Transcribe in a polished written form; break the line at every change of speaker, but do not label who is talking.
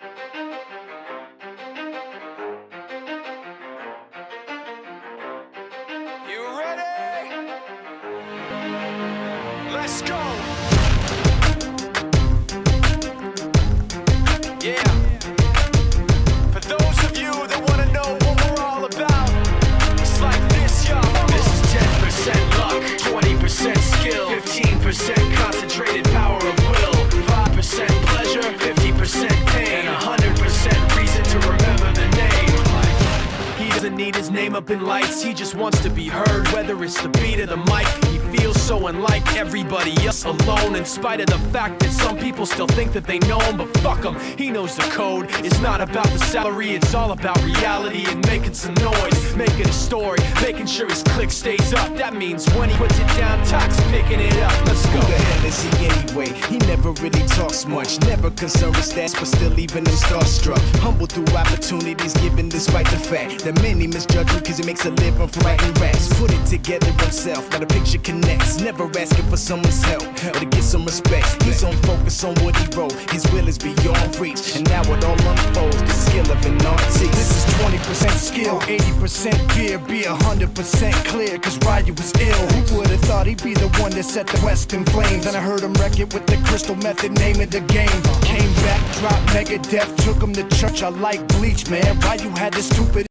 You ready? Let's go. Yeah. For those of you that want to know what we're all about, it's like this, y'all. This is 10% luck, 20% skill, 15% concentrated power of will, 5% pleasure, 50% pain, and 100% reason to remember the name. He doesn't need his name up in lights, he just wants to be heard, whether it's the beat of the mic. He feels so unlike everybody else, alone, in spite of the fact that some people still think that they know him. But fuck him, he knows the code. It's not about the salary, it's all about reality and making some noise, making a story, making sure his click stays up. That means when he puts it down, Tox picking it up. Let's go.
Who the hell is he anyway? He never really talks much, never concerned with stats, but still leaving him starstruck. Humble through opportunities given despite the fact that many misjudge him cause he makes a living from writing raps. Put it together himself, now the picture connects, never asking for someone's help or to get some respect. He's on focus on what he wrote, his will is beyond reach, and now it all unfolds, the skill of an artist.
This is 20% skill, 80% fear, be 100% clear, cause Ryu was ill. Who would've thought he'd be the one that set the West in flames? And I heard him wreck it with the crystal method, name of the game. Came back, dropped Megadeth, took him to church. I like Bleach, man. Ryu had this stupid